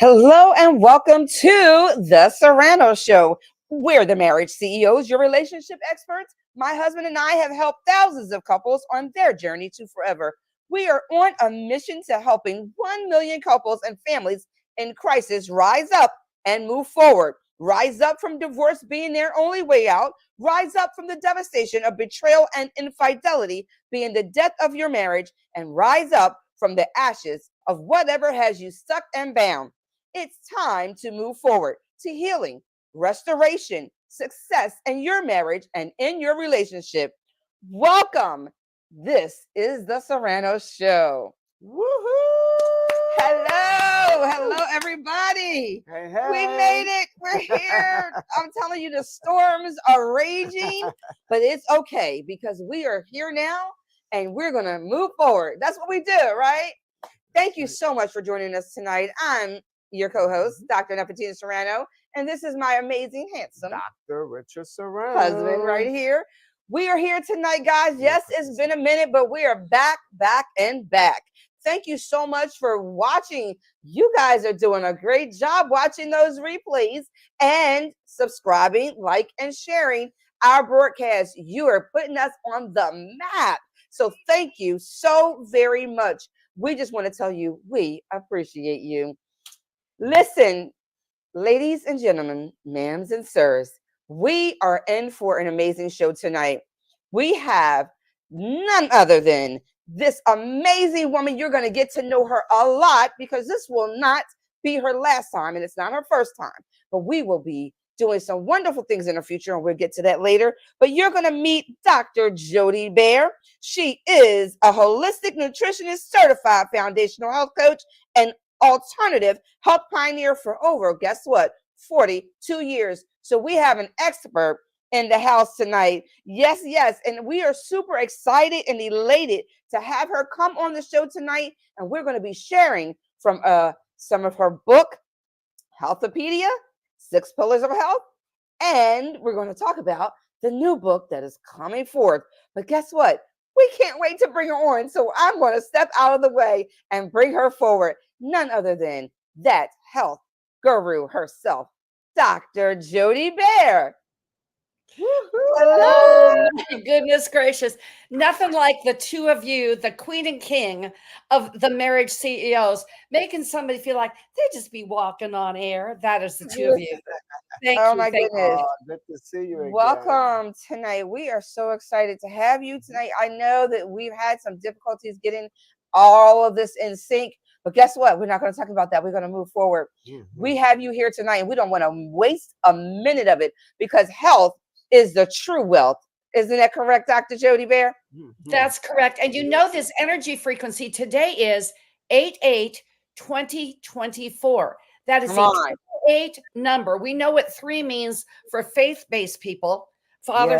Hello and welcome to the Serrano Show. We're the marriage CEOs, your relationship experts. My husband and I have helped thousands of couples on their journey to forever. We are on a mission to helping 1 million couples and families in crisis rise up and move forward. Rise up from divorce being their only way out. Rise up from the devastation of betrayal and infidelity being the death of your marriage. And rise up from the ashes of whatever has you stuck and bound. It's time to move forward to healing, restoration, success in your marriage and in your relationship. Welcome. This is the Serrano Show. Woohoo! Hello, everybody. Hey, hey. We made it. We're here. I'm telling you, the storms are raging, but it's okay because we are here now and we're going to move forward. That's what we do, right? Thank you so much for joining us tonight. I'm your co-host, Dr. Nefertina Serrano, and this is my amazing, handsome Dr. Richard Serrano. husband right here. We are here tonight, guys. Yes, it's been a minute, but we are back. Thank you so much for watching. You guys are doing a great job watching those replays and subscribing, like, and sharing our broadcast. You are putting us on the map. So thank you so very much. We just want to tell you we appreciate you. Listen, ladies and gentlemen, ma'ams and sirs, we are in for an amazing show tonight. We have none other than this amazing woman. You're going to get to know her a lot because this will not be her last time and it's not her first time, but we will be doing some wonderful things in the future and we'll get to that later. But you're going to meet Dr. Jody Baer. She is a holistic nutritionist, certified foundational health coach, and alternative health pioneer for over, guess what, 42 years. So we have an expert in the house tonight. Yes. And we are super excited and elated to have her come on the show tonight. And we're going to be sharing from some of her book, Healthopedia, 6 Pillars of Health. And we're going to talk about the new book that is coming forth. But guess what? We can't wait to bring her on. So I'm going to step out of the way and bring her forward. None other than that health guru herself, Dr. Jody Baer. Oh, my goodness gracious. Nothing like the two of you, the queen and king of the marriage CEOs, making somebody feel like they just be walking on air. That is the two of you. Thank you. My Thank goodness. Good to see you again. Welcome tonight. We are so excited to have you tonight. I know that we've had some difficulties getting all of this in sync, but guess what? We're not going to talk about that. We're going to move forward. We have you here tonight and we don't want to waste a minute of it because health is the true wealth. Isn't that correct, Dr. Jody Baer? That's correct. And you know this energy frequency today is 88-2024. That is the 8 number. We know what 3 means for faith-based people. Father,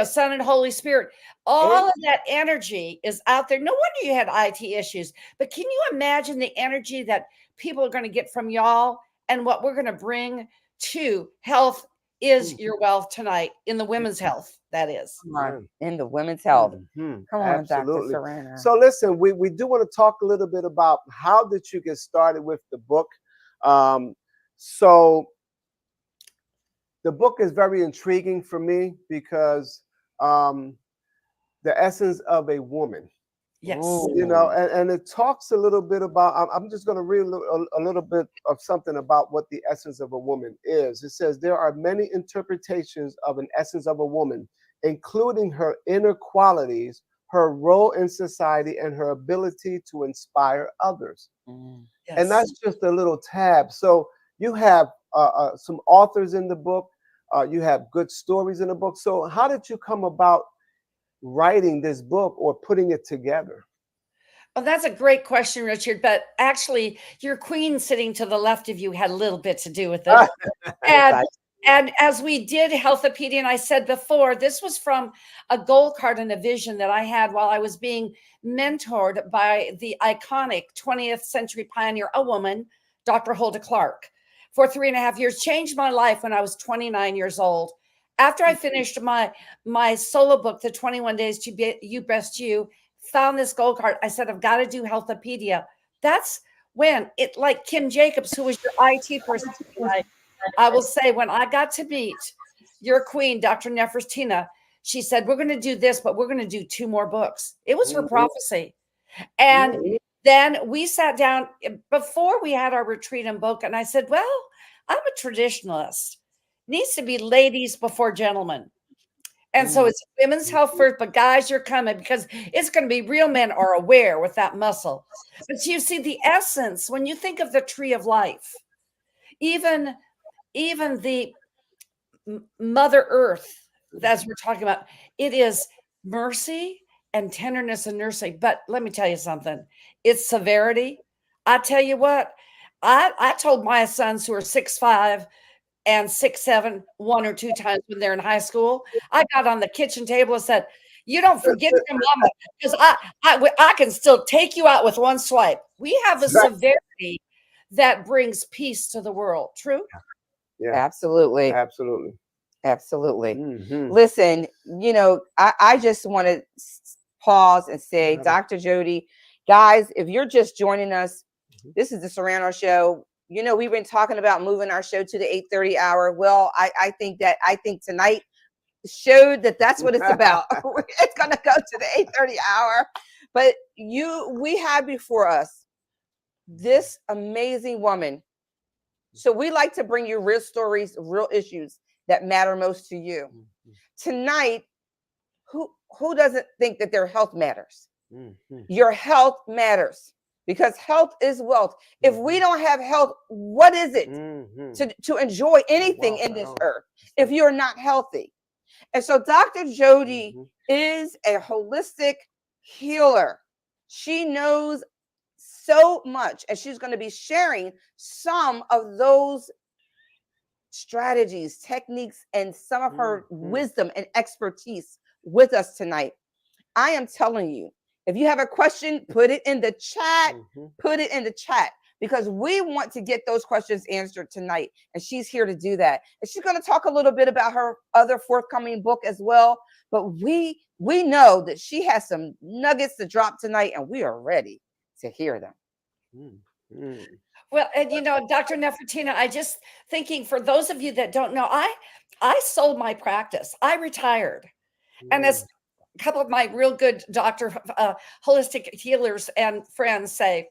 Son, and Holy Spirit. All of that energy is out there. No wonder you had IT issues. But can you imagine the energy that people are going to get from y'all and what we're going to bring to health is your wealth tonight in the women's health, that is. In the women's health. Come on, Absolutely. Dr. Serrano. So listen, we do want to talk a little bit about how did you get started with the book. So the book is very intriguing for me because the essence of a woman. Yes. You know, and it talks a little bit about, I'm just going to read a little bit of something about what the essence of a woman is. It says, there are many interpretations of an essence of a woman, including her inner qualities, her role in society, and her ability to inspire others. Yes. And that's just a little tab. So you have some authors in the book. You have good stories in the book. So how did you come about writing this book or putting it together? Well, that's a great question, Richard. But actually, your queen sitting to the left of you had a little bit to do with it. And as we did Healthopedia, and I said before, this was from a goal card and a vision that I had while I was being mentored by the iconic 20th century pioneer, a woman, Dr. Hulda Clark, for 3.5 years. Changed my life when I was 29 years old. After I finished my solo book, The 21 Days to Be You Best You, found this gold card. I said, I've got to do Healthopedia. That's when it, like Kim Jacobs, who was your IT person tonight, I will say, when I got to meet your queen, Dr. Nefertina, she said, we're going to do this, but we're going to do 2 more books. It was her prophecy. And then we sat down before we had our retreat in Boca, and I said, well, I'm a traditionalist. Needs to be ladies before gentlemen. And so it's women's health first, but guys, you're coming because it's going to be real men are aware with that muscle. But you see the essence when you think of the tree of life, even the Mother Earth, as we're talking about, it is mercy and tenderness and nursing. But let me tell you something, it's severity. I tell you what, I told my sons who are 6'5" and 6'7" 1 or 2 times when they're in high school. I got on the kitchen table and said, you don't forget your mama, because I can still take you out with one swipe. We have a severity that brings peace to the world. True? Yeah, absolutely. Absolutely. Absolutely. Listen, you know, I just want to pause and say, Dr. Jody, guys, if you're just joining us, this is the Serrano Show. You know, we've been talking about moving our show to the 8:30 hour. Well, I think tonight showed that that's what it's about. It's going to go to the 8:30 hour. But we have before us this amazing woman. So we like to bring you real stories, real issues that matter most to you. Tonight, who doesn't think that their health matters? Your health matters, because health is wealth. If we don't have health, what is it to enjoy anything in this earth if you're not healthy? And so Dr. Jody is a holistic healer. She knows so much, and she's going to be sharing some of those strategies, techniques, and some of her wisdom and expertise with us tonight. I am telling you, if you have a question, put it in the chat. Put it in the chat, because we want to get those questions answered tonight, and she's here to do that. And she's going to talk a little bit about her other forthcoming book as well. But we know that she has some nuggets to drop tonight, and we are ready to hear them. Well, and you know, Dr. Nefertina, I just thinking, for those of you that don't know, I sold my practice. I retired. And as a couple of my real good holistic healers and friends say,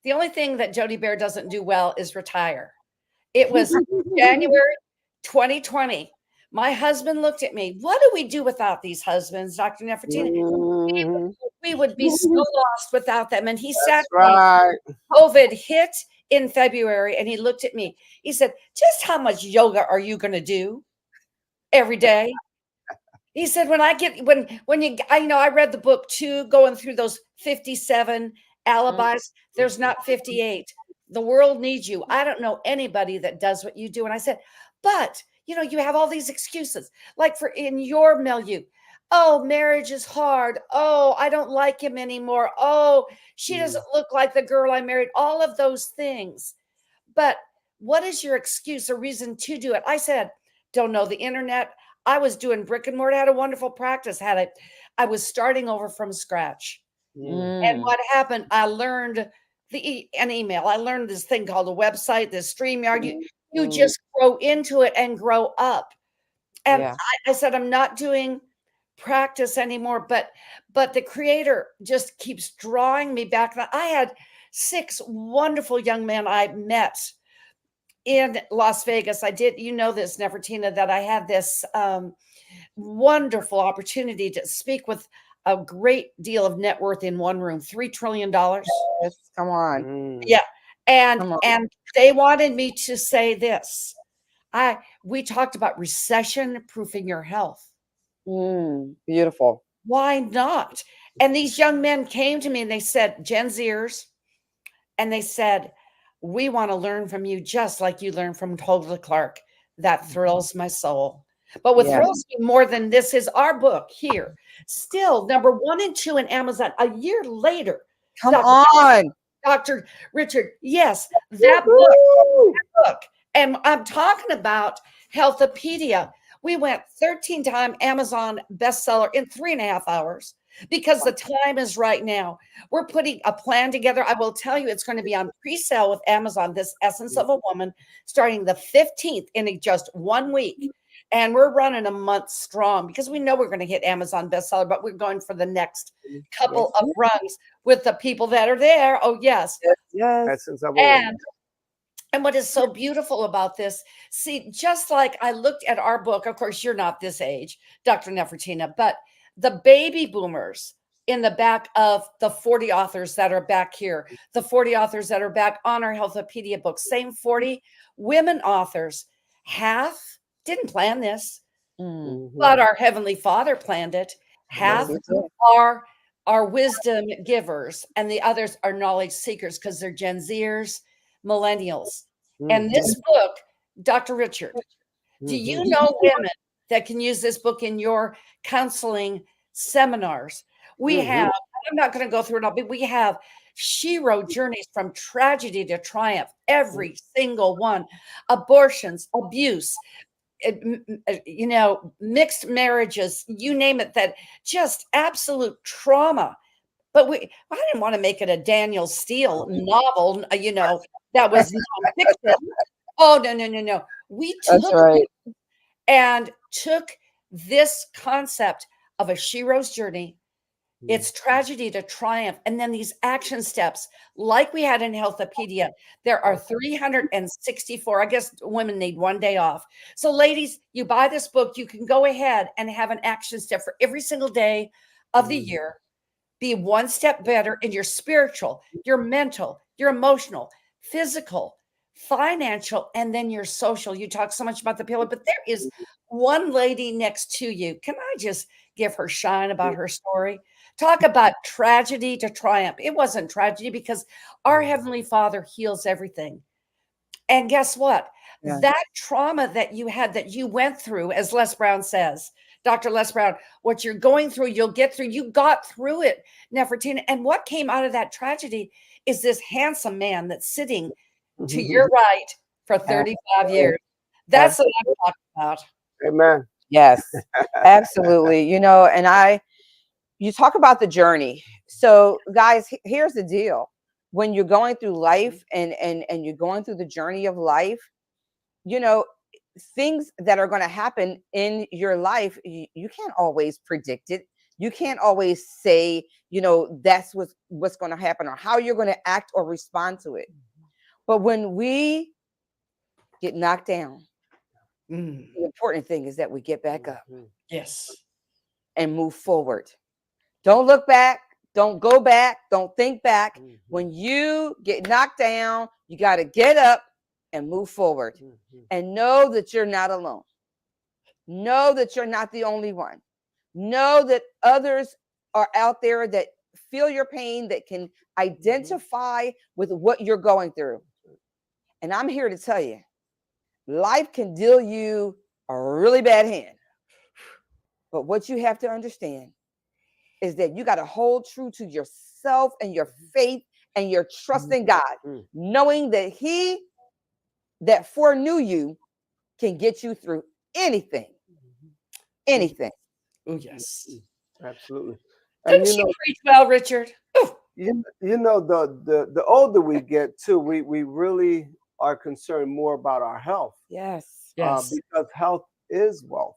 the only thing that Jody Baer doesn't do well is retire. It was January 2020. My husband looked at me. What do we do without these husbands, Dr. Nefertina? We would be so lost without them. And he sat there. COVID hit in February, and he looked at me. He said, just how much yoga are you going to do every day? He said, when I read the book too, going through those 57 alibis, there's not 58. The world needs you. I don't know anybody that does what you do. And I said, but you know, you have all these excuses, like for in your milieu. Oh, marriage is hard. Oh, I don't like him anymore. Oh, she doesn't look like the girl I married. All of those things. But what is your excuse or reason to do it? I said, don't know the internet. I was doing brick and mortar, had a wonderful practice. I was starting over from scratch. And what happened? I learned an email. I learned this thing called a website, this StreamYard. You just grow into it and grow up. And I said, I'm not doing practice anymore, but the creator just keeps drawing me back. I had 6 wonderful young men I met in Las Vegas. I did, you know this, Nefertina, that I had this wonderful opportunity to speak with a great deal of net worth in one room, $3 trillion. Yes, come on. Yeah. And they wanted me to say this. We talked about recession proofing your health. Beautiful. Why not? And these young men came to me and they said, Gen Zers, and they said, we want to learn from you just like you learned from Tola Clark. That thrills my soul. But what thrills me more than this is our book here. Still number 1 and 2 in Amazon a year later. Come on. Dr. Richard. Yes, that book. And I'm talking about Healthopedia. We went 13-time Amazon bestseller in 3.5 hours. because the time is right now. We're putting a plan together. I will tell you, it's going to be on pre-sale with Amazon, this Essence of a Woman, starting the 15th in just 1 week. And we're running a month strong because we know we're going to hit Amazon bestseller, but we're going for the next couple of runs with the people that are there. Oh, yes. Yes. Essence of a Woman. And what is so beautiful about this, see, just like I looked at our book, of course, you're not this age, Dr. Nefertina, but the baby boomers in the back of the 40 authors that are back here, the 40 authors that are back on our Healthopedia book, same 40 women authors, half didn't plan this, but our Heavenly Father planned it. Half are wisdom givers, and the others are knowledge seekers because they're Gen Zers, millennials. And this book, Dr. Richard, do you know women that can use this book in your counseling seminars? We have, I'm not going to go through it all, but we have Shiro journeys from tragedy to triumph, every single one, abortions, abuse, mixed marriages, you name it, that just absolute trauma. But I didn't want to make it a Daniel Steele novel, that was nonfiction. Oh, no. We took this concept of a Shiro's journey, its tragedy to triumph, and then these action steps, like we had in Healthopedia. There are 364. I guess women need 1 day off. So, ladies, you buy this book, you can go ahead and have an action step for every single day of the year. Be 1 step better in your spiritual, your mental, your emotional, physical, financial, and then your social. You talk so much about the pillar, but there is one lady next to you. Can I just give her shine about her story? Talk about tragedy to triumph. It wasn't tragedy because our Heavenly Father heals everything. And guess what? That trauma that you had, that you went through, as Les Brown says, Dr. Les Brown, what you're going through, you'll get through. You got through it, Nefertina. And what came out of that tragedy is this handsome man that's sitting to your right for 35 years. That's what I'm talking about. Amen. Yes, absolutely. And you talk about the journey. So, guys, here's the deal. When you're going through life and you're going through the journey of life, things that are going to happen in your life, you can't always predict it. You can't always say, that's what's going to happen or how you're going to act or respond to it. But when we get knocked down, the important thing is that we get back up. Yes. And move forward. Don't look back. Don't go back. Don't think back. When you get knocked down, you got to get up and move forward. And know that you're not alone. Know that you're not the only one. Know that others are out there that feel your pain, that can identify with what you're going through. And I'm here to tell you, life can deal you a really bad hand. But what you have to understand is that you got to hold true to yourself and your faith and your trust in God, knowing that He that foreknew you can get you through anything. Anything. Oh, yes. Absolutely. Didn't you preach well, Richard? The older we get too, we really are concerned more about our health. Yes. Because health is wealth.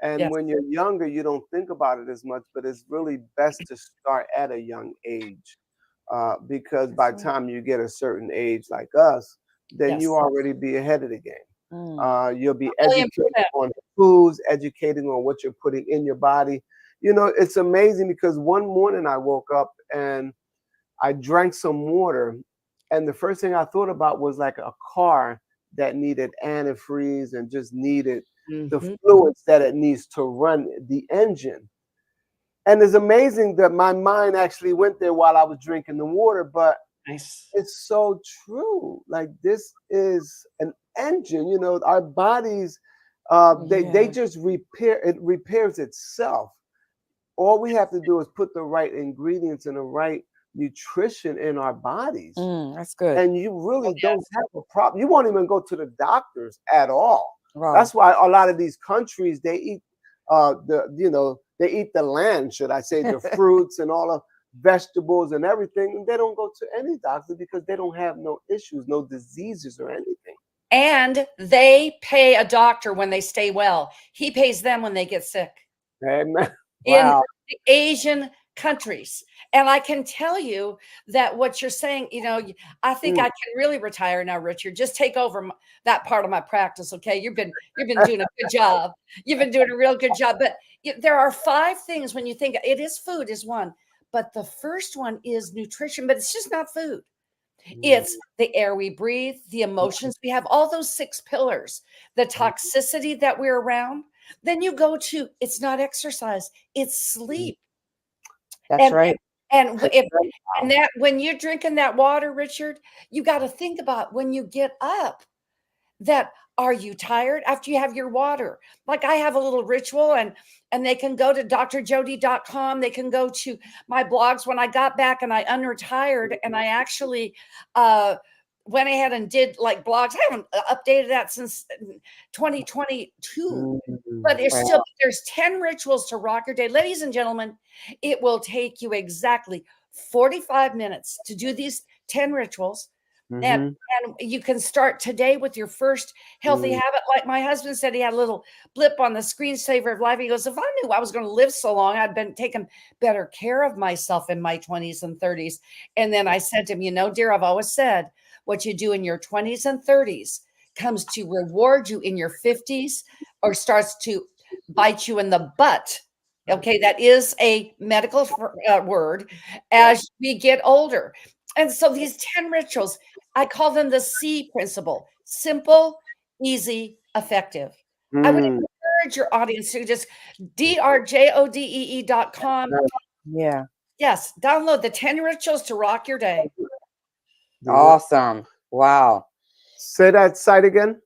And when you're younger, you don't think about it as much, but it's really best to start at a young age. Because by the time you get a certain age like us, then you already be ahead of the game. You'll be educated on foods, educating on what you're putting in your body. It's amazing because one morning I woke up and I drank some water, and the first thing I thought about was like a car that needed antifreeze and just needed the fluids that it needs to run the engine. And it's amazing that my mind actually went there while I was drinking the water, but it's so true. Like, this is an engine, our bodies, they just it repairs itself. All we have to do is put the right ingredients and the right nutrition in our bodies. That's good. And you really don't have a problem. You won't even go to the doctors at all. Wow. That's why a lot of these countries, they eat they eat the land, should I say, the fruits and all the vegetables and everything, and they don't go to any doctor because they don't have no issues, no diseases or anything. And they pay a doctor when they stay well. He pays them when they get sick. Amen. In Wow. the Asian countries. And I can tell you that what you're saying, you know, I think I can really retire now, Richard. Just take over that part of my practice, okay? You've been doing a good job. You've been doing a real good job. But there are 5 things when you think it is food is one, but the first one is nutrition. But it's just not food. It's the air we breathe, the emotions we have, all those 6 pillars, the toxicity that we're around. Then you go to, it's not exercise, it's sleep. That's right. And that when you're drinking that water, Richard, you got to think about when you get up, that are you tired after you have your water? Like I have a little ritual, and they can go to drjody.com. They can go to my blogs. When I got back and I unretired, and I actually went ahead and did like blogs. I haven't updated that since 2022. But there's 10 rituals to rock your day. Ladies and gentlemen, it will take you exactly 45 minutes to do these 10 rituals. And you can start today with your first healthy habit. Like my husband said, he had a little blip on the screensaver of life. He goes, if I knew I was going to live so long, I'd been taking better care of myself in my 20s and 30s. And then I said to him, you know, dear, I've always said what you do in your 20s and 30s comes to reward you in your 50s or starts to bite you in the butt. Okay, that is a medical word as we get older. And so these 10 rituals, I call them the C principle: simple, easy, effective. I would encourage your audience to just drjodee.com. Yeah. Yes, download the 10 rituals to rock your day. Awesome. Wow. Say that site again.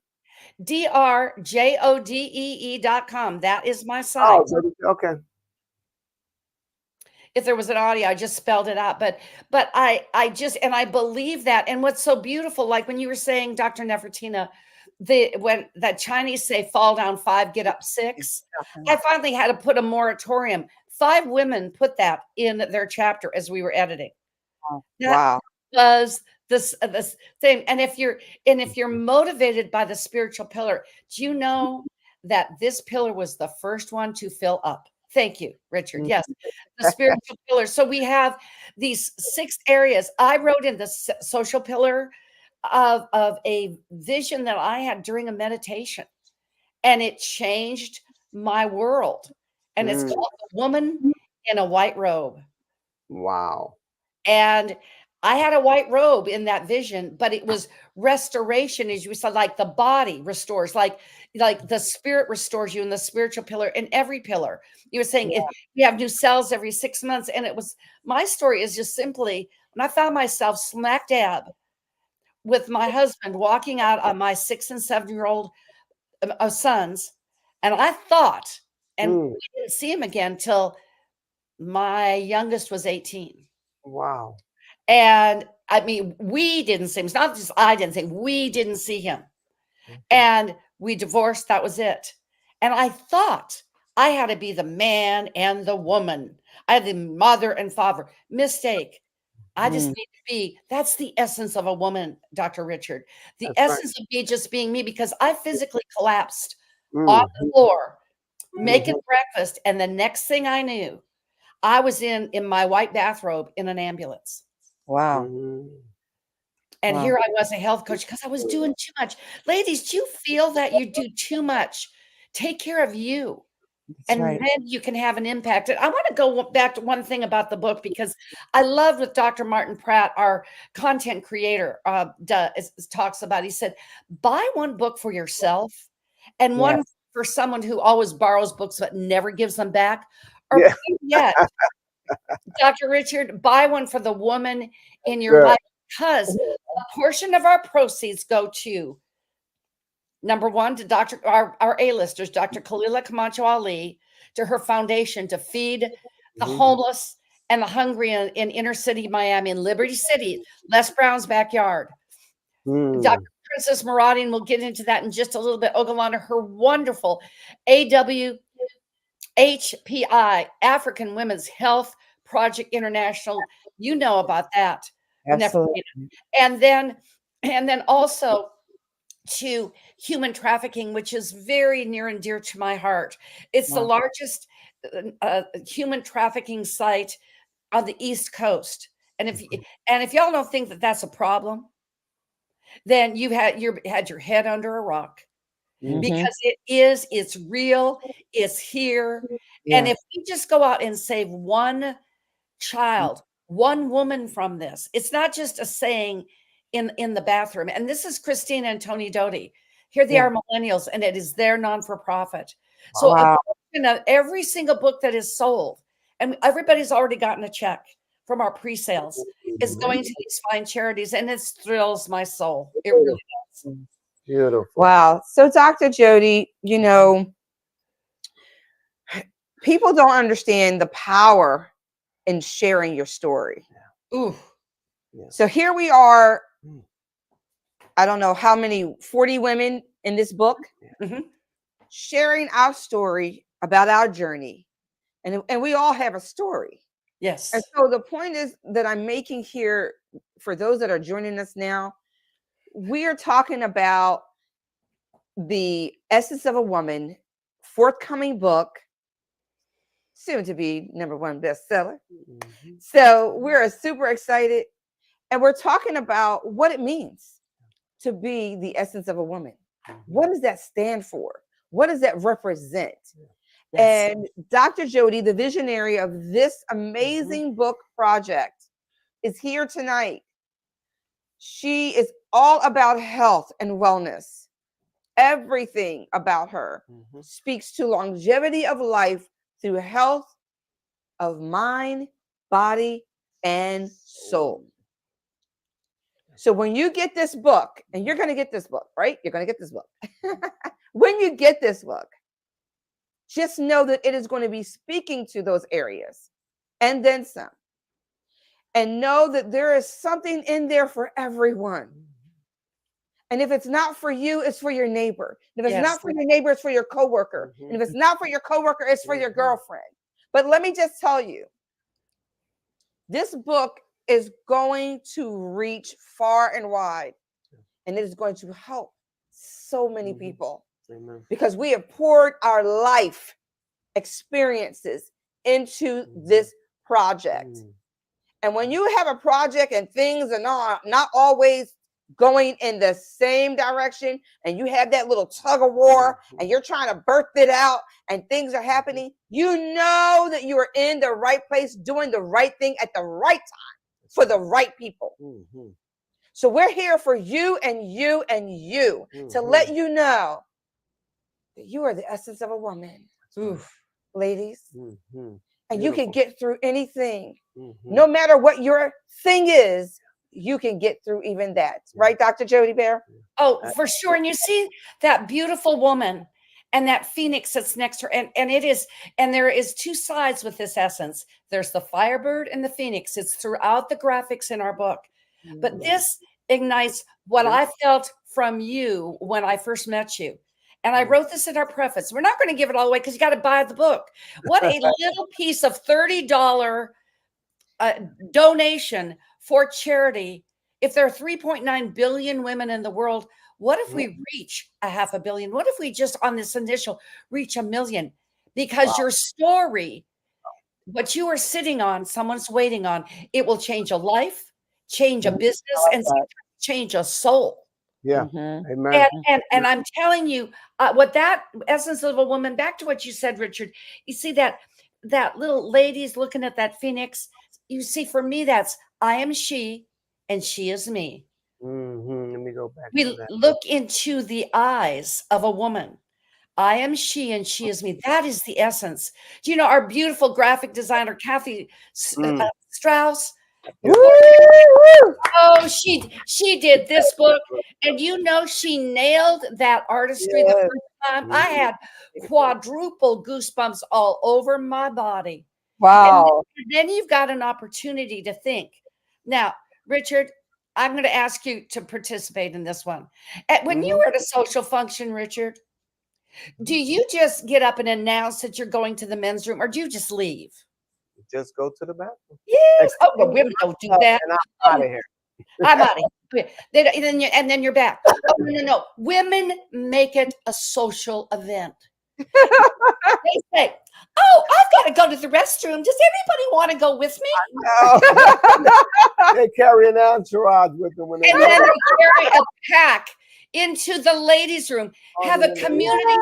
drjodee.com. That is my site. Oh, okay. If there was an audio, I just spelled it out. But I just, and I believe that. And what's so beautiful, like when you were saying, Dr. Nefertina, when that Chinese say fall down 5, get up 6, I finally had to put a moratorium. 5 women put that in their chapter as we were editing. Wow. That was this thing. And if you're motivated by the spiritual pillar, do you know that this pillar was the first one to fill up? Thank you, Richard. Yes, the spiritual pillar. So we have these 6 areas. I wrote in the social pillar of a vision that I had during a meditation, and it changed my world. And it's called The Woman in a White Robe. Wow. And I had a white robe in that vision, but it was restoration, as you said, like the body restores, like the spirit restores you in the spiritual pillar, in every pillar. You were saying you have new cells every 6 months. And it was, my story is just simply when I found myself smack dab with my husband walking out on my 6 and 7-year-old sons. And I thought, and we didn't see him again till my youngest was 18. Wow. And I mean, we didn't see him. It's not just I didn't see him. We didn't see him. And we divorced. That was it. And I thought I had to be the man and the woman. I had the mother and father. Mistake. I just need to be. That's the essence of a woman, Dr. Richard. The essence of me just being me, because I physically collapsed on the floor, making breakfast. And the next thing I knew, I was in my white bathrobe in an ambulance. Wow. And here I was, a health coach, because I was doing too much. Ladies, do you feel that you do too much? Take care of you. And then you can have an impact. And I want to go back to one thing about the book, because I love what Dr. Martin Pratt, our content creator, talks about. He said, buy one book for yourself and one for someone who always borrows books but never gives them back. Or yet, Dr. Richard, buy one for the woman in your life, because a portion of our proceeds go to, number one, to our A-listers, Dr. Khalila Camacho Ali, to her foundation to feed the homeless and the hungry in inner city Miami, in Liberty City, Les Brown's backyard. Dr. Princess Muradin will get into that in just a little bit. Ogalana, her wonderful AW HPI, African Women's Health Project International. You know about that. Absolutely. And then also to human trafficking, which is very near and dear to my heart. It's the Wow. largest human trafficking site on the East Coast. And if y'all don't think that that's a problem, then you've had your head under a rock, Mhm. because it's real, it's here. And Yeah. if we just go out and save one child, one woman from this, it's not just a saying in the bathroom. And this is Christina and Tony Doty. Here they Yeah. are, millennials, and it is their non-for-profit. So Wow. every single book that is sold, and everybody's already gotten a check from our pre-sales, is going to these fine charities, and it thrills my soul. It really does. Beautiful. Wow. So, Dr. Jody, you know, people don't understand the power in sharing your story. Ooh. So here we are. I don't know how many, 40 women in this book, sharing our story about our journey. And we all have a story. Yes. And so the point is that I'm making here, for those that are joining us now, we are talking about the Essence of a Woman, forthcoming book, soon to be #1 bestseller. So we're super excited. And we're talking about what it means to be the essence of a woman. What does that stand for? What does that represent? Yes. And Dr. Jody, the visionary of this amazing book project, is here tonight. She is all about health and wellness. Everything about her speaks to longevity of life through health of mind, body, and soul. So when you get this book, and you're going to get this book, right? You're going to get this book. When you get this book, just know that it is going to be speaking to those areas and then some. And know that there is something in there for everyone. And if it's not for you, it's for your neighbor. And if it's not for your neighbor, it's for your coworker. And if it's not for your coworker, it's for your girlfriend. But let me just tell you, this book is going to reach far and wide, and it is going to help so many people. Amen. Because we have poured our life experiences into this project. And when you have a project and things are not always going in the same direction, and you have that little tug of war, and you're trying to birth it out, and things are happening, you know that you are in the right place, doing the right thing at the right time for the right people. So we're here for you and you and you to let you know that you are the essence of a woman. Ladies. And you can get through anything. No matter what your thing is, you can get through even that. Right, Dr. Jody Baer? Oh, for sure. And you see that beautiful woman and that phoenix that's next to her. And there is two sides with this essence. There's the firebird and the phoenix. It's throughout the graphics in our book. But this ignites what I felt from you when I first met you. And I wrote this in our preface. We're not going to give it all away because you got to buy the book. What a little piece of $30 donation for charity. If there are 3.9 billion women in the world, what if we reach 500 million? What if we just on this initial reach 1 million? Because your story, what you are sitting on, someone's waiting on, it will change a life, change a business, and change a soul. Amen. And I'm telling you, what that essence of a woman, back to what you said, Richard, you see that little lady's looking at that phoenix. You see, for me, that's I am she and she is me. Let me go back We to that. look into the eyes of a woman. I am she and she is me. That is the essence. Do you know our beautiful graphic designer, Kathy Strauss? Oh, she did this book, and you know she nailed that artistry the first time. I had quadruple goosebumps all over my body. Wow. And then you've got an opportunity to think. Now, Richard, I'm going to ask you to participate in this one. When you were at a social function, Richard, Do you just get up and announce that you're going to the men's room, or do you just leave? Just go to the bathroom. Yes. Oh, but women don't do that. And I'm out of here. I'm out of here. Then you're back. Oh, no. Women make it a social event. They say, "Oh, I've got to go to the restroom. Does anybody want to go with me?" No. They carry an entourage with them when they And then they carry a pack into the ladies' room, have a community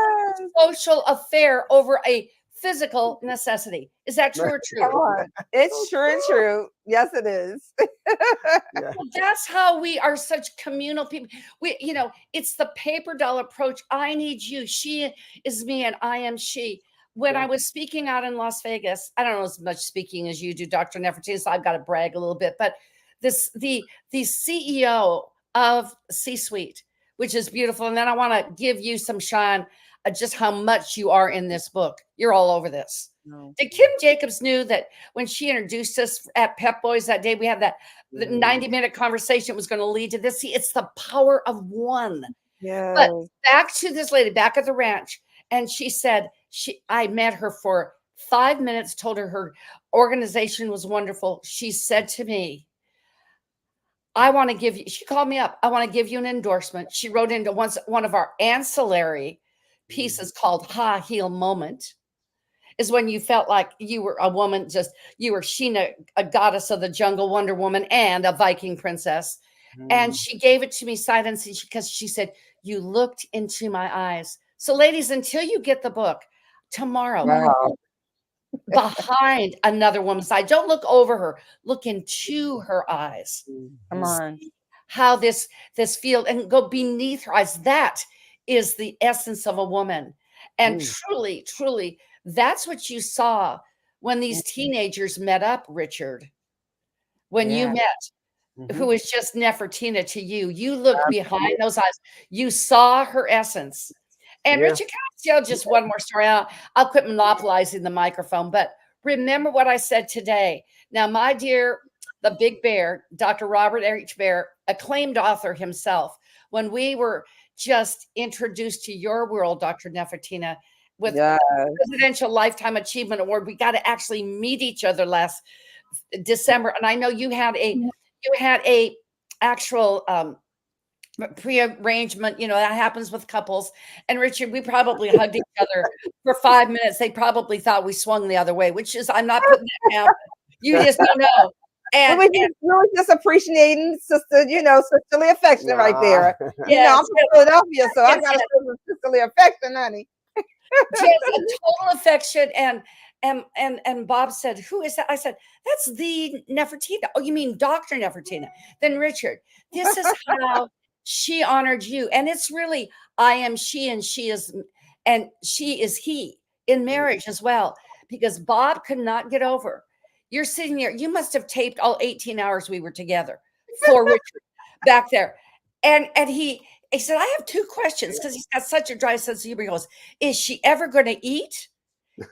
social affair over a physical necessity. Is that true or Come true? on. It's true and true. Yes, it is. Well, that's how we are such communal people. It's the paper doll approach. I need you. She is me and I am she. When I was speaking out in Las Vegas, I don't know as much speaking as you do, Dr. Nefertiti, so I've got to brag a little bit, but the CEO of C-Suite, which is beautiful. And then I want to give you some shine just how much you are in this book. You're all over this. No. Did Kim Jacobs knew that when she introduced us at Pep Boys that day, we had that 90-minute conversation was going to lead to this. See, it's the power of one. Yeah. But back to this lady back at the ranch. And she said, I met her for 5 minutes, told her organization was wonderful. She said to me, I want to give you, she called me up. I want to give you an endorsement. She wrote into one of our ancillary pieces called High Heel Moment, is when you felt like you were a woman, you were Sheena, a goddess of the jungle, Wonder Woman, and a Viking princess. And she gave it to me sight unseen because she said, you looked into my eyes. So ladies, until you get the book tomorrow, behind another woman's eye, don't look over her, look into her eyes. Come on. How this field, and go beneath her eyes. That is the essence of a woman. And truly, truly, that's what you saw when these teenagers met up, Richard. When you met, who was just Nefertina to you. You looked behind those eyes. You saw her essence. And Richard, can I tell just one more story? I'll quit monopolizing the microphone, but remember what I said today. Now, my dear, the big Baer, Dr. Robert H. Baer, acclaimed author himself, when we were just introduced to your world, Dr. Nefertina, with the Presidential Lifetime Achievement Award, we got to actually meet each other last December. And I know you had a actual pre-arrangement, that happens with couples. And Richard, we probably hugged each other for 5 minutes. They probably thought we swung the other way, which is, I'm not putting that down. You just don't know. And we were just appreciating sisterly affection right there. I'm from Philadelphia, so I got to show sisterly affection, honey. Just a total affection. And Bob said, who is that? I said, that's the Nefertina. Oh, you mean Dr. Nefertina? Then Richard, this is how she honored you. And it's really, I am she and she is he in marriage as well, because Bob could not get over. You're sitting there. You must have taped all 18 hours we were together for Richard back there. And he said, I have 2 questions, because he's got such a dry sense of humor. He goes, is she ever going to eat?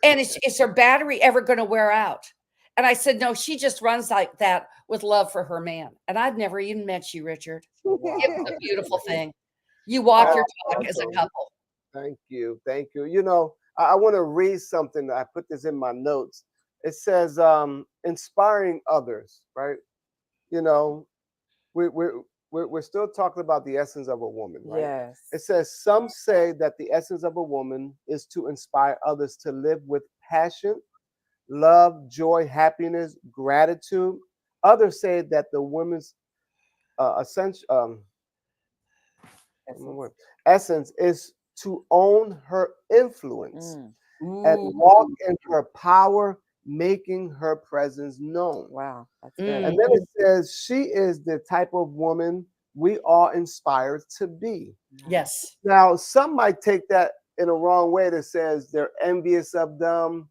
And is her battery ever going to wear out? And I said, no, she just runs like that with love for her man. And I've never even met you, Richard. It's a beautiful thing. You walk your talk as a couple. Thank you. Thank you. I want to read something. I put this in my notes. It says, inspiring others, right? We're still talking about the essence of a woman, right? Yes. It says, some say that the essence of a woman is to inspire others to live with passion, love, joy, happiness, gratitude. Others say that the woman's essence is to own her influence and walk in her power, making her presence known. Wow, that's good. And then it says she is the type of woman we are inspired to be. Yes. Now, some might take that in a wrong way that says they're envious of them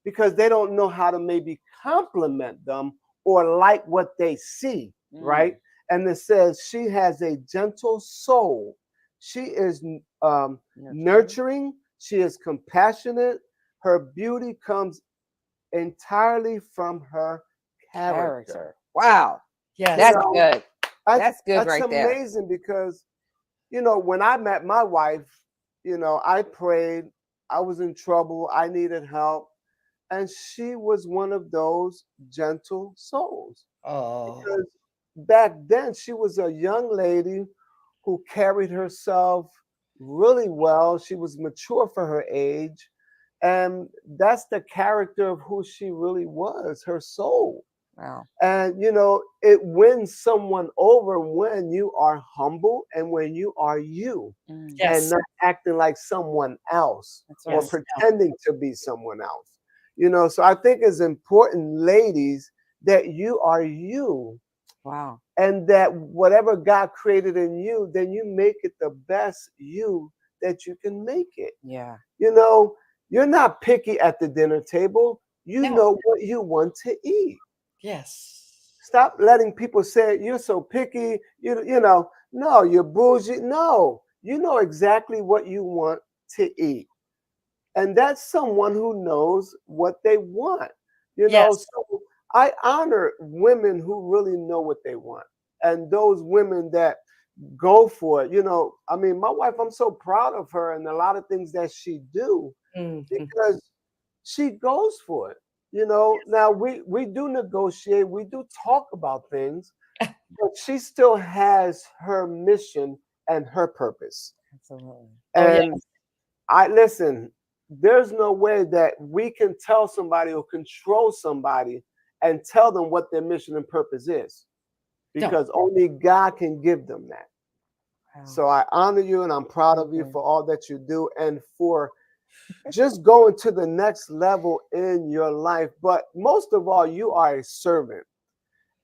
because they don't know how to maybe compliment them or like what they see, right? And it says she has a gentle soul. She is nurturing. She is compassionate. Her beauty comes entirely from her character. Wow. Yes. That's good. That's good right there. That's amazing because, when I met my wife, you know, I prayed. I was in trouble. I needed help. And she was one of those gentle souls. Oh, Because back then, she was a young lady who carried herself really well. She was mature for her age. And that's the character of who she really was, her soul. Wow. And, you know, it wins someone over when you are humble and when you are you and yes. not acting like someone else That's or right. Yes. pretending to be someone else. You know, so I think it's important, ladies, that you are you Wow. and that whatever God created in you, then you make it the best you that you can make it. Yeah. You know, you're not picky at the dinner table. You No. know what you want to eat. Yes. Stop letting people say you're so picky. You know, no, you're bougie. No, you know exactly what you want to eat. And that's someone who knows what they want. You know, Yes. so I honor women who really know what they want. And those women that go for it. You know, I mean, my wife, I'm so proud of her and a lot of things that she do Mhm. because she goes for it. You know, now we do negotiate, we do talk about things, but she still has her mission and her purpose. Absolutely. Oh, yeah. And I listen, there's no way that we can tell somebody or control somebody and tell them what their mission and purpose is No. because only God can give them that. Wow. So I honor you and I'm proud of you Mhm. for all that you do and for just going to the next level in your life. But most of all, you are a servant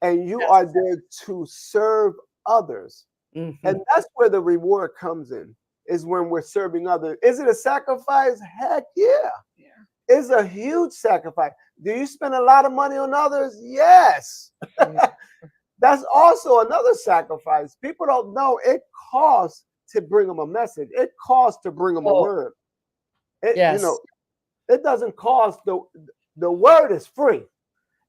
and you Yes. are there to serve others. Mhm. And that's where the reward comes in, is when we're serving others. Is it a sacrifice? Heck yeah. Yeah. It's a huge sacrifice. Do you spend a lot of money on others? Yes. Yeah. That's also another sacrifice. People don't know it costs to bring them a message. It costs to bring them a Oh, word. It, you yes. know, it doesn't cost the word is free.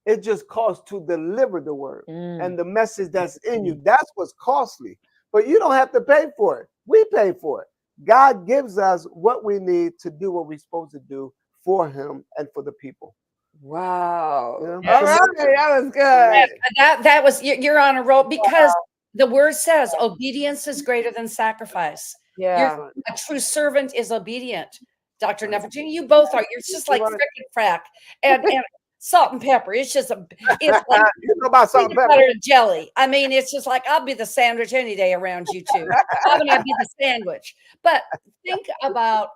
It just costs to deliver the word Mm. and the message that's in you. That's what's costly. But you don't have to pay for it. We pay for it. God gives us what we need to do what we're supposed to do for him and for the people. Wow. Yeah. All So right. That was good. That was you're on a roll because the word says obedience is greater than sacrifice. You're Yeah. a true servant is obedient. Dr. Right. Nefertiti, you both are. You're just like Right. frickin' frack and salt and pepper. It's just it's like You know about something peanut better. butter and jelly. I mean, it's just like I'll be the sandwich any day around you two. How would I be the sandwich? But think about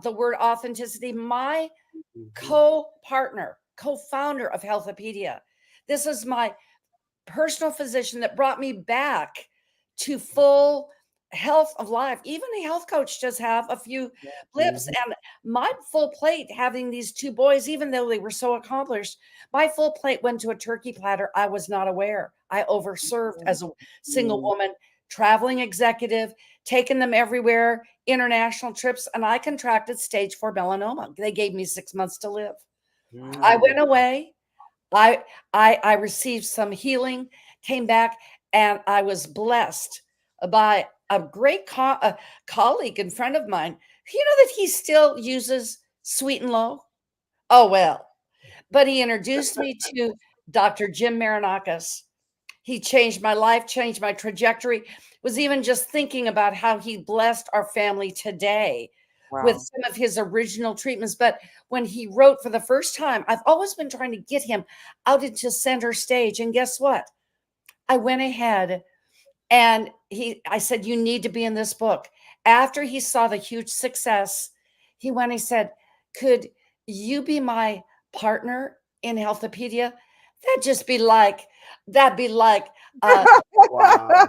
the word authenticity. My co-partner, co-founder of Healthopedia. This is my personal physician that brought me back to full health of life. Even a health coach does have a few blips. And my full plate, having these two boys, even though they were so accomplished, my full plate went to a turkey platter. I was not aware. I overserved as a single woman, traveling executive, taking them everywhere, international trips, and I contracted stage 4 melanoma. They gave me 6 months to live. I went away. I received some healing, came back, and I was blessed by a great colleague and friend of mine. You know that he still uses Sweet and Low? Oh, well. But he introduced me to Dr. Jim Marinakis. He changed my life, changed my trajectory. Was even just thinking about how he blessed our family today with Wow. some of his original treatments. But when he wrote for the first time, I've always been trying to get him out into center stage. And guess what? I went ahead and I said, you need to be in this book. After he saw the huge success, he said, could you be my partner in Healthopedia? That'd be like, Wow.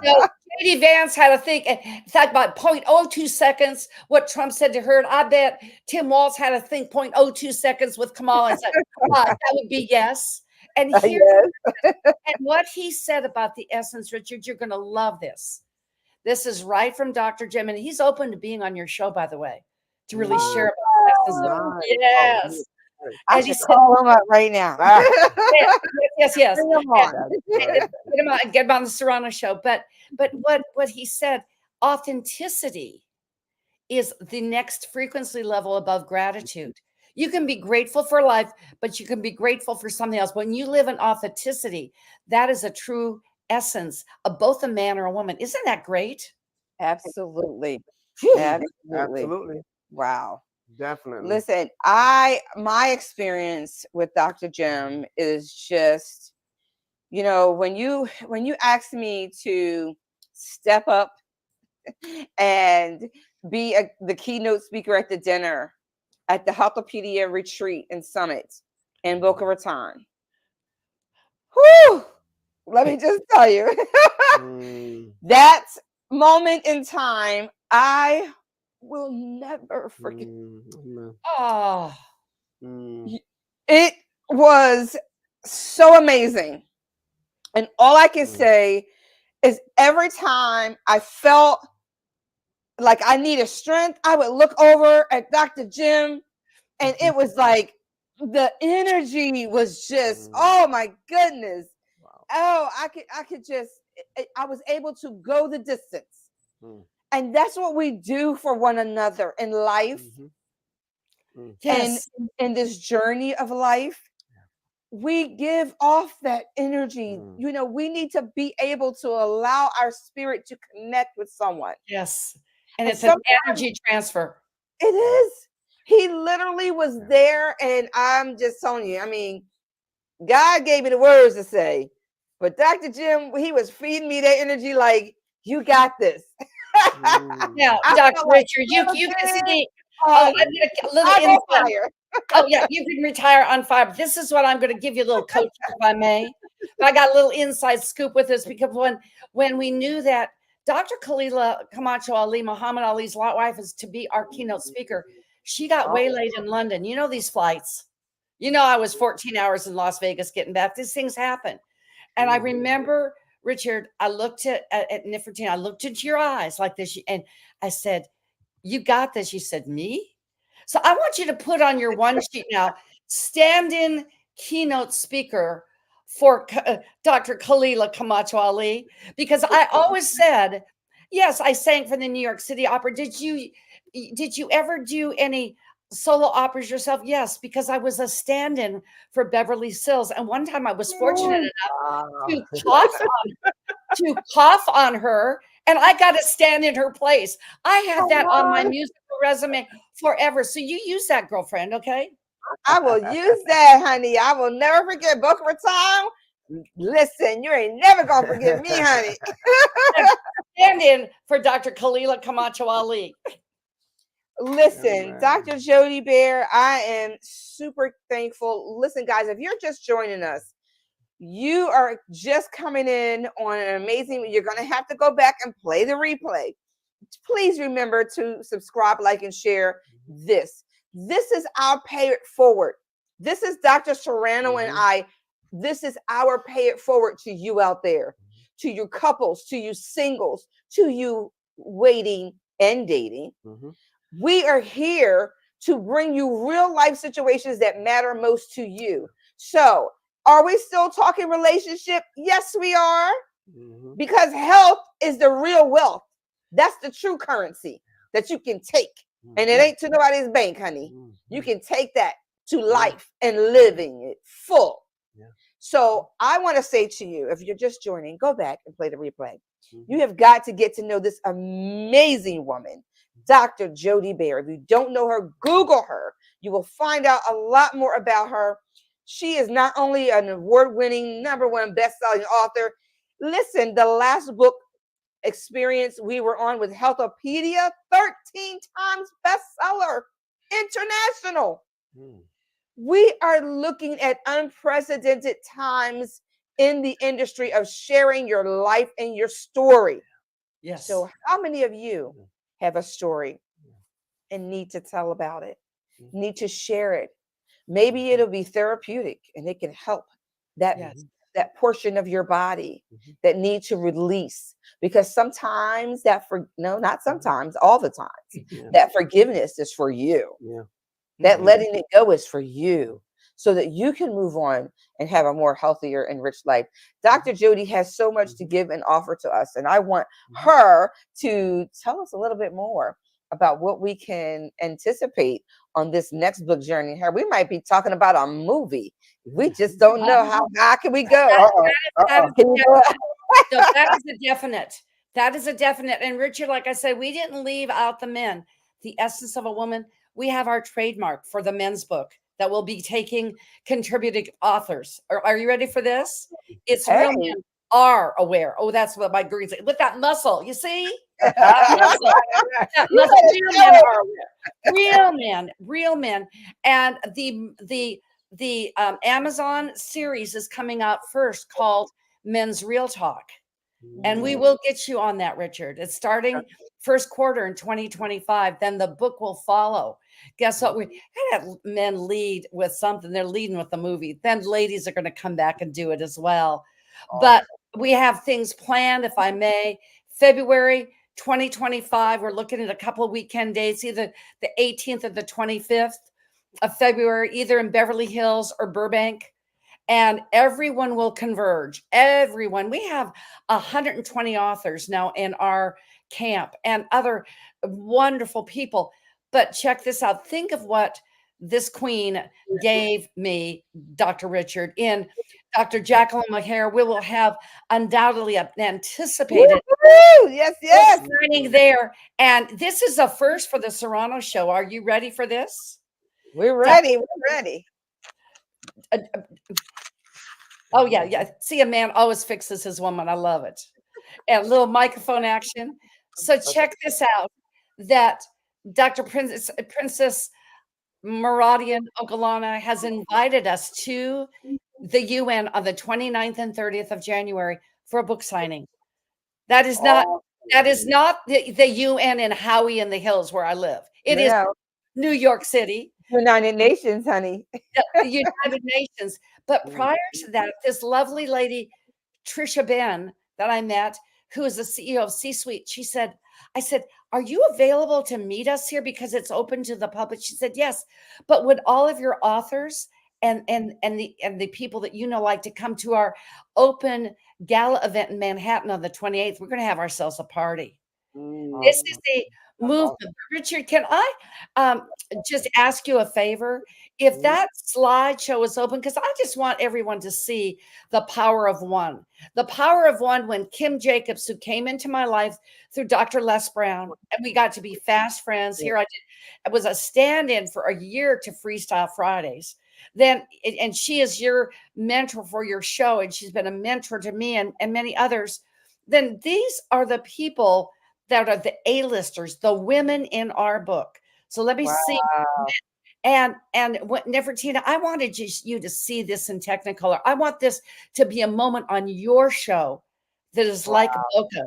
you know, J.D. Vance had to think, about 0.02 seconds, what Trump said to her. And I bet Tim Walz had to think 0.02 seconds with Kamala and said, that would be yes. And here's Yes. and what he said about the essence, Richard, you're going to love this. This is right from Dr. Jim, and he's open to being on your show, by the way, to really share about the essence of Nice. Oh, yes. I And he should said, call him up right now. yes. Bring him on. Get him on the Serrano show. But what he said, authenticity is the next frequency level above gratitude. You can be grateful for life, but you can be grateful for something else. When you live in authenticity, that is a true essence of both a man or a woman. Isn't that great? Absolutely. Phew. Absolutely. Absolutely. Wow. Definitely. Listen, my experience with Dr. Jim is just, when you asked me to step up and be the keynote speaker at the dinner at the Healthopedia retreat and summit in Boca Raton. Whew, let me just tell you, that moment in time, I will never forget. Oh, It was so amazing. And all I can say is every time I felt like I needed strength, I would look over at Dr. Jim, and it was like the energy was just, oh my goodness. Wow. Oh, I could just, I was able to go the distance. And that's what we do for one another in life. yes. And in this journey of life, we give off that energy. We need to be able to allow our spirit to connect with someone. Yes. And And it's an energy transfer. It is. He literally was there, and I'm just telling you, I mean, God gave me the words to say, but Dr. Jim, he was feeding me that energy like, you got this. Now, I Dr. felt like Richard, you can see, I I need a little go insight. fire. Oh, yeah, you can retire on fire. But this is what I'm going to give you a little coaching, if I may. But I got a little inside scoop with this because when we knew that Dr. Khalila Camacho Ali, Muhammad Ali's wife, is to be our keynote speaker, she got waylaid in London. You know these flights. I was 14 hours in Las Vegas getting back. These things happen. And I remember, Richard, I looked at Nefertiti, I looked into your eyes like this, and I said, you got this. You said, me? So I want you to put on your one sheet now, stand-in keynote speaker for Dr. Khalila Camacho Ali, because I always said, yes, I sang for the New York City Opera. Did you ever do any solo operas yourself? Yes, because I was a stand-in for Beverly Sills. And one time I was fortunate enough to cough on her, and I got to stand in her place. I have that on my musical resume forever. So you use that, girlfriend, okay? I will use that, honey. I will never forget Boca Raton. Listen, you ain't never gonna forget me, honey. Stand in for Dr. Khalila Camacho Ali. Listen, Dr. Jody Baer, I am super thankful. Listen, guys, if you're just joining us, you are just coming in on an amazing, you're going to have to go back and play the replay. Please remember to subscribe, like, and share this. This is our pay it forward. This is Dr. Serrano and I. This is our pay it forward to you out there, to you couples, to you singles, to you waiting and dating. We are here to bring you real life situations that matter most to you. So, are we still talking relationship? Yes, we are. Because health is the real wealth. That's the true currency that you can take. And it ain't to nobody's bank, honey. You can take that to life and living it full. So I want to say to you, if you're just joining, go back and play the replay. You have got to get to know this amazing woman, Dr. Jody Baer. If you don't know her, Google her. You will find out a lot more about her. She is not only an award-winning #1 best-selling author. Listen, the last book experience we were on with Healthopedia, 13 times bestseller, international. We are looking at unprecedented times in the industry of sharing your life and your story. Yes. So how many of you have a story and need to tell about it, need to share it? Maybe it'll be therapeutic and it can help that portion of your body that need to release, because sometimes not sometimes, all the time, that forgiveness is for you. That letting it go is for you, so that you can move on and have a more healthier and rich life. Dr. Jody has so much to give and offer to us, and I want her to tell us a little bit more. about what we can anticipate on this next book journey here. We might be talking about a movie. We just don't know how high can we go. That is Can you go? So that is a definite. That is a definite. And Richard, like I said, we didn't leave out the men. The Essence of a Woman. We have our trademark for the men's book that will be taking contributing authors. Are you ready for this? It's Hey. real men are aware. Oh, that's what my green say. With that muscle, you see? That muscle. That muscle. Real men are aware. Real men. And the Amazon series is coming out first called Men's Real Talk. And we will get you on that, Richard. It's starting first quarter in 2025. Then the book will follow. Guess what? We had men lead with something. They're leading with the movie. Then ladies are going to come back and do it as well. But we have things planned, if I may. February 2025, we're looking at a couple of weekend dates, either the 18th or the 25th of February, either in Beverly Hills or Burbank. And everyone will converge. Everyone. We have 120 authors now in our camp and other wonderful people. But check this out. Think of what this queen gave me, Dr. Richard, in Dr. Jacqueline O'Hare. We will have undoubtedly an anticipated Yes. signing there. And this is a first for the Serrano show. Are you ready for this? We're ready. We're ready. Oh, yeah. See, a man always fixes his woman. I love it. And a little microphone action. So check this out, that Dr. Princess Maradian Ogalana has invited us to the UN on the 29th and 30th of January for a book signing. That is not the UN in Howie in the Hills where I live. It is New York City. United Nations, honey. The United Nations. But prior to that, this lovely lady, Trisha Ben, that I met, who is the CEO of C-Suite, I said, are you available to meet us here because it's open to the public? She said, yes. But would all of your authors and the people that you know like to come to our open gala event in Manhattan on the 28th? We're going to have ourselves a party. This is the movement. Richard, can I just ask you a favor? If that slideshow is open, because I just want everyone to see the power of one. The power of one when Kim Jacobs, who came into my life through Dr. Les Brown, and we got to be fast friends. Here I was a stand-in for a year to Freestyle Fridays. Then, and she is your mentor for your show, and she's been a mentor to me and many others. Then these are the people that are the A-listers, the women in our book. So let me see. And Nefertina, I wanted you to see this in Technicolor. I want this to be a moment on your show that is like Boca.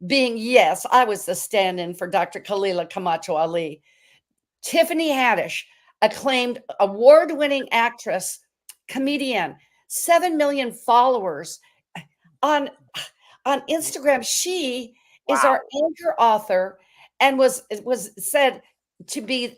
Being, yes, I was the stand-in for Dr. Khalila Camacho Ali. Tiffany Haddish, acclaimed award-winning actress, comedian, 7 million followers on Instagram. She is our anchor author and was said to be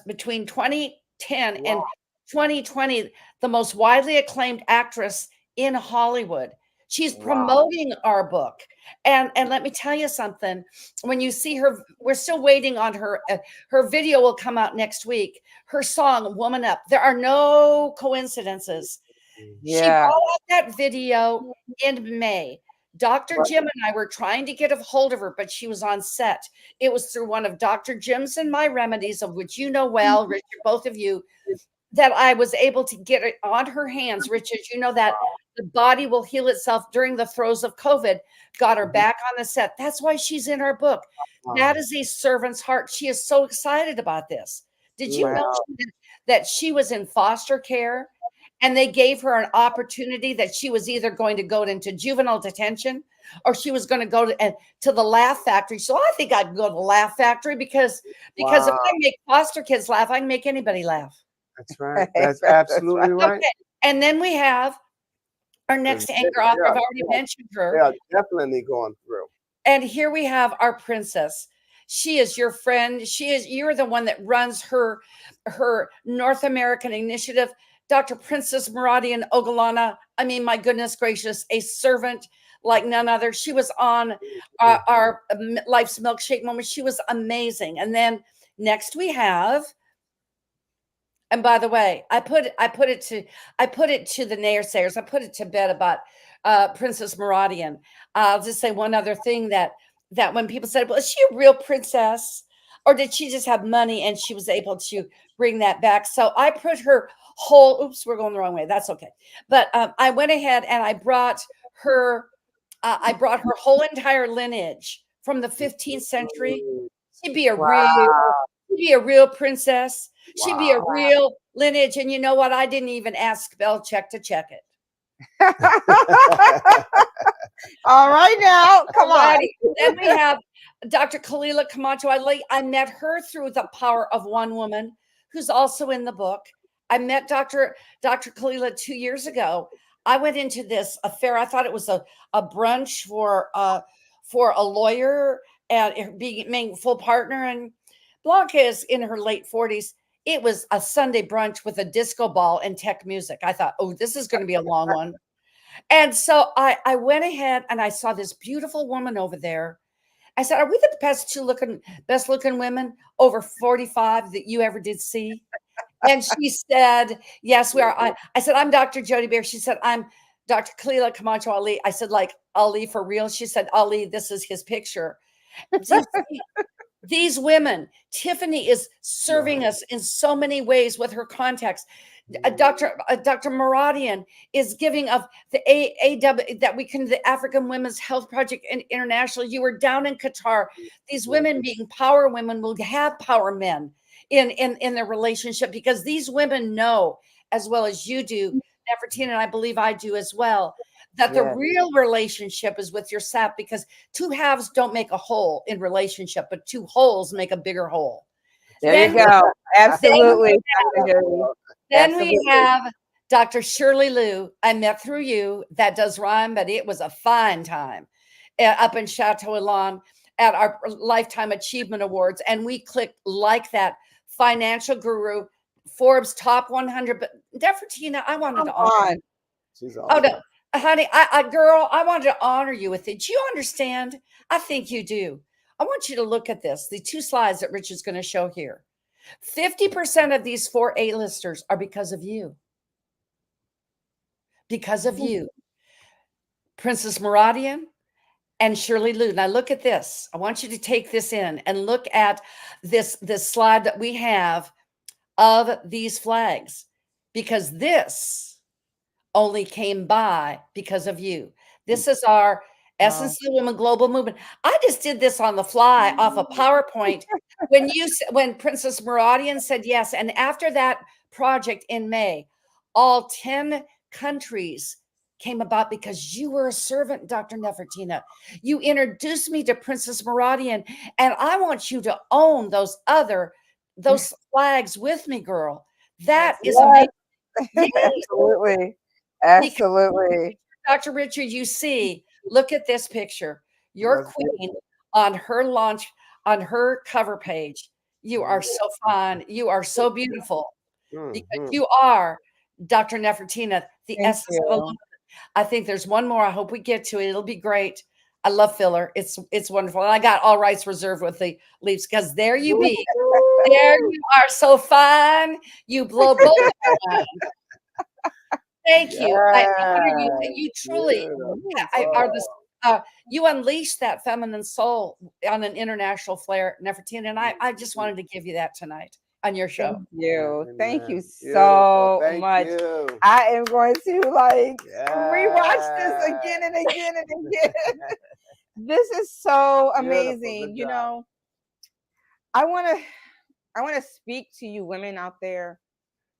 between 2010 and 2020 the most widely acclaimed actress in Hollywood. She's promoting our book. And let me tell you something. When you see her, we're still waiting on her. Her video will come out next week. Her song, Woman Up. There are no coincidences. She brought out that video in May. Dr. Jim and I were trying to get a hold of her, but she was on set. It was through one of Dr. Jim's and my remedies, of which you know well, Richard, both of you, that I was able to get it on her hands. Richard, you know that the body will heal itself during the throes of COVID. Got her back on the set. That's why she's in our book. That is a servant's heart. She is so excited about this. Did you know that she was in foster care? And they gave her an opportunity that she was either going to go into juvenile detention or she was going to go to the Laugh Factory. So I think I'd go to the Laugh Factory because if I make foster kids laugh, I can make anybody laugh. That's right. That's absolutely right. Okay. And then we have our next anchor author. I've already mentioned her. They are definitely going through. And here we have our princess. She is your friend. You're the one that runs her North American initiative. Dr. Princess Maradian Ogalana, I mean, my goodness gracious, a servant like none other. She was on our Life's Milkshake Moment. She was amazing. And then next we have, and by the way, I put it to the naysayers. I put it to bed about Princess Meradian. I'll just say one other thing, that when people said, well, is she a real princess, or did she just have money and she was able to bring that back? So I put her whole, oops, we're going the wrong way. That's okay. But I went ahead and I brought her whole entire lineage from the 15th century. She'd be a real princess. She'd be a real lineage. And you know what? I didn't even ask Belichick to check it. All right, now, come on. Then we have Dr. Kalila Camacho. I met her through The Power of One Woman, who's also in the book. I met Dr. Kalila 2 years ago. I went into this affair. I thought it was a brunch for a lawyer and being full partner. And Blanca is in her late 40s. It was a Sunday brunch with a disco ball and tech music. I thought, oh, this is going to be a long one. And so I went ahead and I saw this beautiful woman over there. I said, are we the best looking women over 45 that you ever did see? And she said, yes, we are. I said, I'm Dr. Jody Baer. She said, I'm Dr. Kalila Camacho Ali. I said, like Ali for real? She said, Ali, this is his picture. These women, Tiffany is serving us in so many ways with her contacts. Dr. Meradian is giving of the the African Women's Health Project International. You were down in Qatar. These women being power women will have power men in their relationship, because these women know, as well as you do, Nefertina, and I believe I do as well, that the real relationship is with your sap, because two halves don't make a whole in relationship, but two wholes make a bigger whole. There you go. Absolutely. Then we have Dr. Shirley Liu. I met through you. That does rhyme, but it was a fine time up in Chateau Elan at our Lifetime Achievement Awards. And we clicked like that. Financial guru, Forbes top 100. But Nefertina, I wanted to honor you. She's awesome. awesome. Oh, no. Honey, girl, I wanted to honor you with it. Do you understand? I think you do. I want you to look at this. The 2 slides that Rich is going to show here. 50% of these 4 A-listers are because of you. Because of you. Princess Meradian and Shirley Liu. Now look at this. I want you to take this in and look at this slide that we have of these flags, because this only came by because of you. This is our Essence of the Women Global Movement. I just did this on the fly off a PowerPoint when Princess Meradian said yes. And after that project in May, all 10 countries came about because you were a servant, Dr. Nefertina. You introduced me to Princess Meradian, and I want you to own those flags with me, girl. That is amazing. Absolutely. Absolutely. Dr. Richard, you see, look at this picture. Your queen on her launch, on her cover page. You are so fine. You are so beautiful. Because you are Dr. Nefertina, the essence of a woman. I think there's one more. I hope we get to it. It'll be great. I love filler. It's wonderful. And I got all rights reserved with the leaves, because there you be. There you are, so fine. You blow both of our minds. Thank you. I honor you. You truly are this. You unleashed that feminine soul on an international flare, Nefertina, and I just wanted to give you that tonight on your show. Thank you. Thank you so much. I am going to rewatch this again and again and again. This is so amazing. You know, I want to speak to you women out there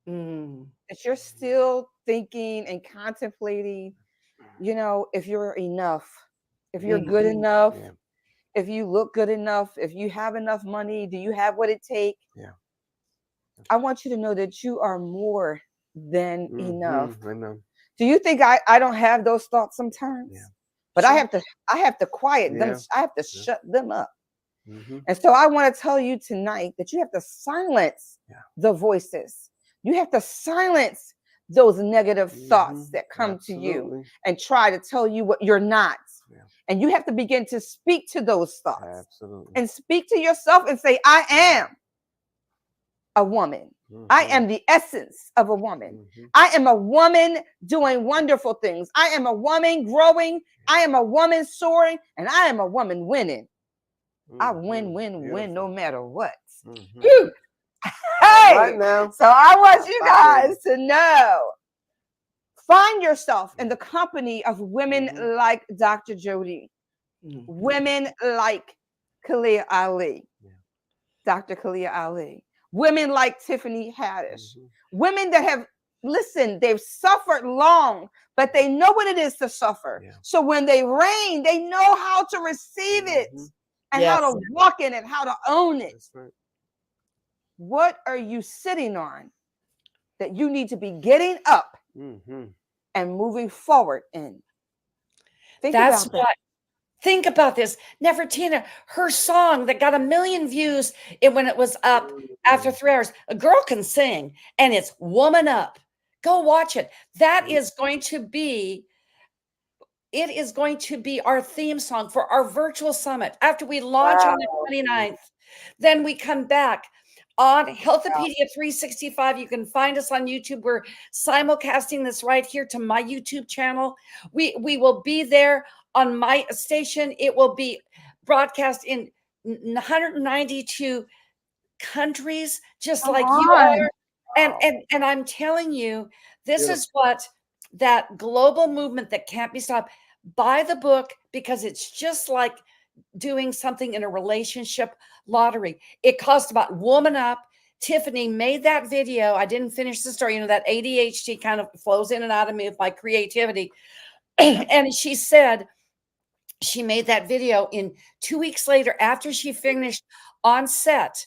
that you're still thinking and contemplating, you know, if you're enough, if you're good enough, if you look good enough, if you have enough money, do you have what it takes? I want you to know that you are more than enough. Do you think I don't have those thoughts sometimes? But I have to quiet them. I have to shut them up. And so I want to tell you tonight that you have to silence the voices. You have to silence those negative thoughts that come to you and try to tell you what you're not. Yeah. And you have to begin to speak to those thoughts. Absolutely. And speak to yourself and say, I am a woman. I am the essence of a woman. I am a woman doing wonderful things. I am a woman growing. I am a woman soaring. And I am a woman winning. I win, win no matter what. Hey, right now. So I want you guys to know, find yourself in the company of women like Dr. Jody, women like Kalia Ali, Dr. Kalia Ali, women like Tiffany Haddish, women that have, listen, they've suffered long, but they know what it is to suffer. So when they reign, they know how to receive it and how to walk in it, how to own it. Right. What are you sitting on that you need to be getting up and moving forward in? Think about that. Think about this. Nefertina, her song that got 1 million views when it was up after 3 hours. A girl can sing, and it's Woman Up. Go watch it. That is going to be, it is going to be our theme song for our virtual summit. After we launch on the 29th, then we come back on Healthopedia 365. You can find us on YouTube. We're simulcasting this right here to my YouTube channel. We will be there on my station. It will be broadcast in 192 countries, just like you are. And I'm telling you, this is what that global movement that can't be stopped. Buy the book, because it's just like doing something in a relationship lottery. It cost about Woman Up. Tiffany made that video. I didn't finish the story. You know, that ADHD kind of flows in and out of me with my creativity. And she said she made that video in 2 weeks later after she finished on set.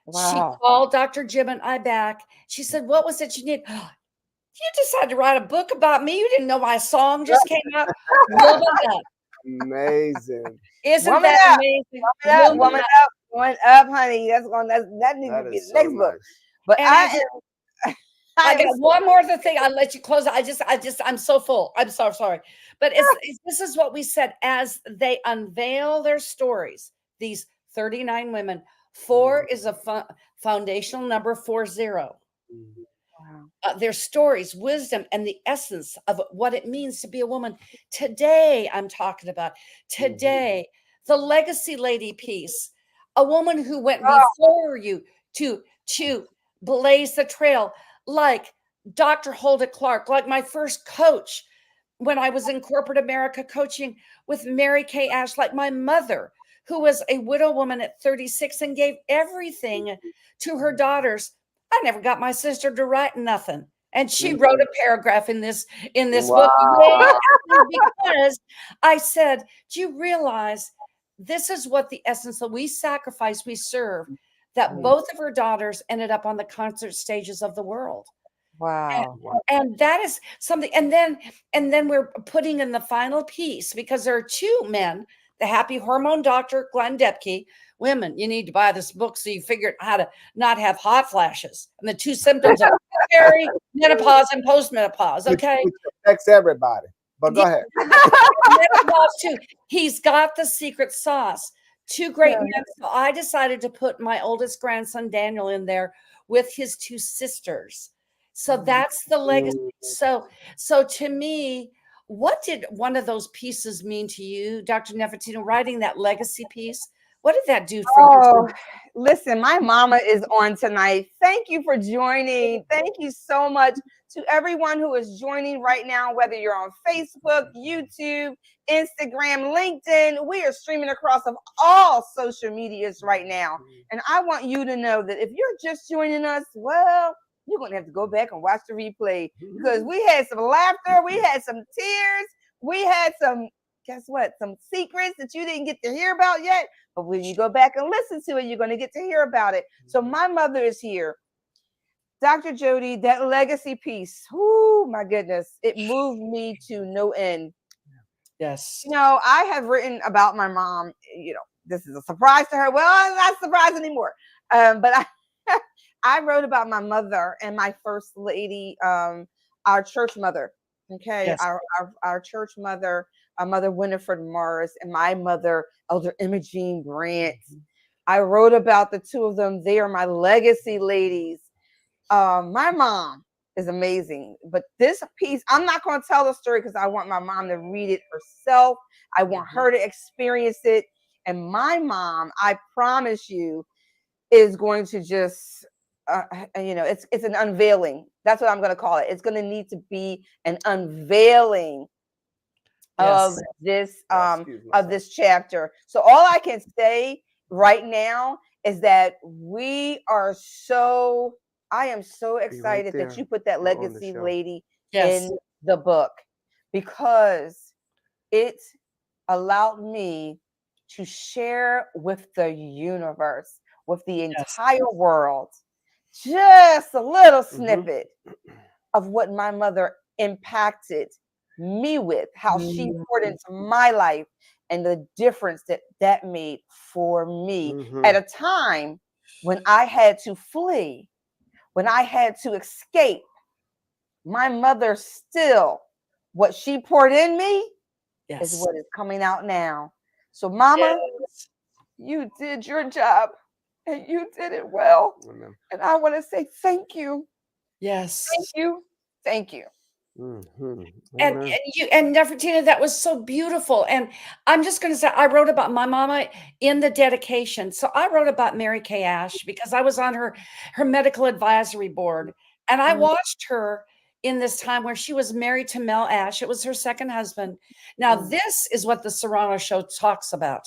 She called Dr. Jim and I back. She said, what was it you need? You decided to write a book about me. You didn't know my song just came out. Woman Up. Amazing. Isn't Woman that up. amazing? Woman up, woman up, honey. That needs to be the next book. But I got one more thing. I'll let you close. I'm so full. I'm so sorry. But this is what we said as they unveil their stories. These 39 women. 4 is a foundational number, 40. Their stories, wisdom, and the essence of what it means to be a woman. Today, I'm talking about today, the legacy lady piece, a woman who went before you to blaze the trail, like Dr. Hulda Clark, like my first coach when I was in corporate America coaching with Mary Kay Ash, like my mother, who was a widow woman at 36 and gave everything to her daughters. I never got my sister to write nothing. And she wrote a paragraph in this book. Because I said, do you realize this is what the essence of we sacrifice, we serve, that both of her daughters ended up on the concert stages of the world. Wow. And that is something. And then we're putting in the final piece, because there are 2 men, the happy hormone doctor, Glenn Depke. Women, you need to buy this book so you figure out how to not have hot flashes and the 2 symptoms of menopause and postmenopause. Okay. Which affects everybody. But go ahead. Menopause too. He's got the secret sauce. 2 great men. So I decided to put my oldest grandson, Daniel, in there with his 2 sisters. So that's the legacy. So to me, what did one of those pieces mean to you, Dr. Nefertino, writing that legacy piece? What did that do for you? Listen, my mama is on tonight. Thank you for joining. Thank you so much to everyone who is joining right now, whether you're on Facebook, YouTube, Instagram, LinkedIn. We are streaming across of all social medias right now. And I want you to know that if you're just joining us, well, you're going to have to go back and watch the replay, because we had some laughter. We had some tears. We had some, guess what? Some secrets that you didn't get to hear about yet. But when you go back and listen to it, you're going to get to hear about it. So my mother is here. Dr. Jody, that legacy piece, oh my goodness, it moved me to no end. Yes. You know, I have written about my mom. You know, this is a surprise to her. Well, it's not a surprise anymore. But I wrote about my mother and my first lady, our church mother. Okay, Yes. our church mother, our mother Winifred Morris, and my mother Elder Imogene Grant. I wrote about the two of them. They are my legacy ladies. My mom is amazing, but this piece, I'm not going to tell the story because I want my mom to read it herself. I want her to experience it. And my mom, I promise you, is going to just, it's an unveiling. That's what I'm going to call it. It's going to need to be an unveiling Yes. of this Excuse myself. of this chapter. So all I can say right now is that I am so excited that there. you put that We're on the legacy show. lady Yes. in the book, because it allowed me to share with the universe, with the Yes. entire world, just a little Mhm. snippet of what my mother impacted me with, how she poured into my life, and the difference that that made for me Mhm. at a time when I had to flee, when I had to escape. My mother still, what she poured in me is Yes. what is coming out now. So, Mama, Yes. you did your job and you did it well. Amen. And I want to say thank you. Yes. Thank you. Thank you. Mhm. And Amen. you and Nefertina, that was so beautiful. And I'm just going to say, I wrote about my mama in the dedication. So I wrote about Mary Kay Ash because I was on her medical advisory board, and I watched her in this time where she was married to Mel Ash. It was her second husband. Now, this is what the Serrano show talks about,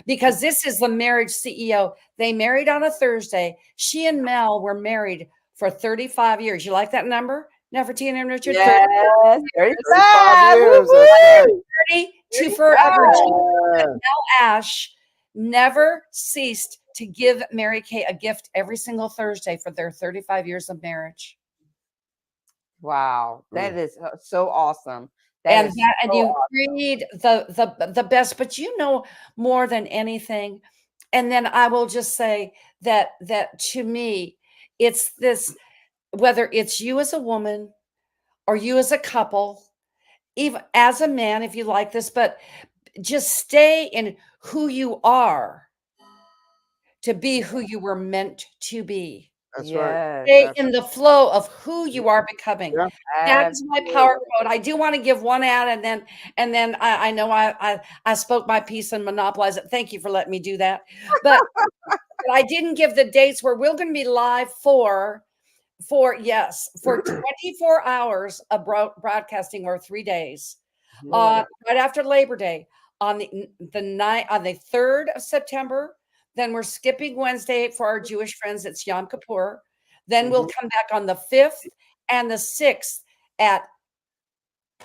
because this is the marriage CEO. They married on a Thursday. She and Mel were married for 35 years. You like that number, Nefertina and Richard? Yes, 35 35. years. Woo-woo. That's right. 30 to 35. forever. Yeah. Mel Ash never ceased to give Mary Kay a gift every single Thursday for their 35 years of marriage. Wow, that Mm. is so awesome. And Is that, and so you awesome. read the best, but you know more than anything. And then I will just say that to me, it's this, whether it's you as a woman or you as a couple, even as a man, if you like this, but just stay in who you are to be who you were meant to be. That's right. Yes, Stay in the flow of who you are becoming. Yeah. That is my absolutely. power quote. I do want to give one ad, and then I know I spoke my piece and monopolized it. Thank you for letting me do that. But I didn't give the dates where we're going to be live for 24 hours of broadcasting, or 3 days. Yeah. Right after Labor Day, on the 3rd of September. Then we're skipping Wednesday for our Jewish friends. It's Yom Kippur. Then we'll come back on the 5th and the 6th at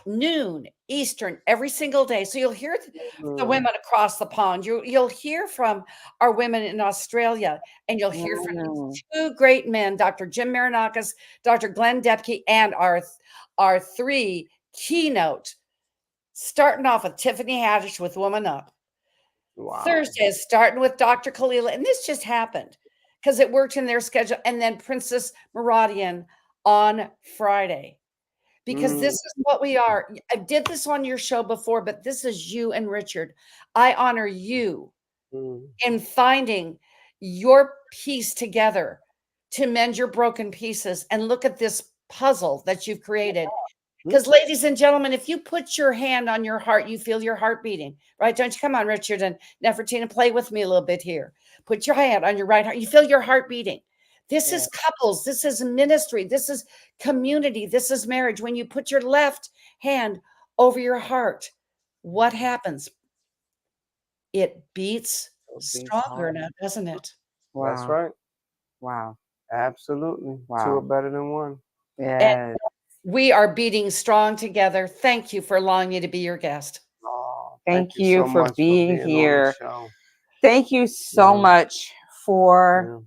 noon Eastern every single day. So you'll hear the women across the pond. You'll hear from our women in Australia, and you'll hear from these two great men, Dr. Jim Marinakis, Dr. Glenn Depke, and our three keynote, starting off with Tiffany Haddish with Woman Up. Wow. Thursday is starting with Dr. Kalila, and this just happened because it worked in their schedule. And then Princess Muradian on Friday, because this is what we are. I did this on your show before, but this is you and Richard. I honor you in finding your piece together to mend your broken pieces, and look at this puzzle that you've created. Because, ladies and gentlemen, if you put your hand on your heart, you feel your heart beating, right? Don't you? Come on, Richard and Nefertina, play with me a little bit here. Put your hand on your right heart. You feel your heart beating. This is couples. This is ministry. This is community. This is marriage. When you put your left hand over your heart, what happens? It beats stronger now, doesn't it? Wow. That's right. Wow. Absolutely. Wow. Two are better than one. Yes. We are beating strong together. Thank you for allowing me to be your guest. Oh, Thank you so for much being on the here. show. Thank you so Yeah. much for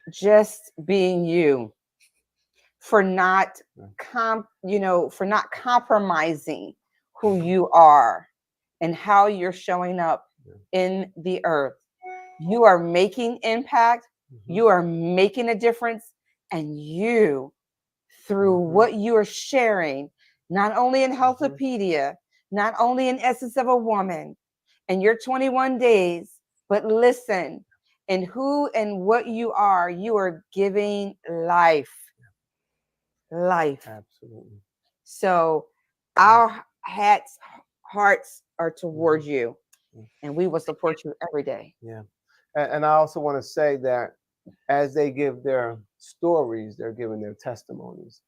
Yeah. just being you, for not for not compromising who you are and how you're showing up in the earth. You are making impact, you are making a difference, and you through what you are sharing, not only in Healthopedia, not only in Essence of a Woman, and your 21 days, but listen, and who and what you are giving life. Life. Absolutely. So our hearts are towards you, and we will support you every day. Yeah. And I also want to say that as they give their stories, they're giving their testimonies.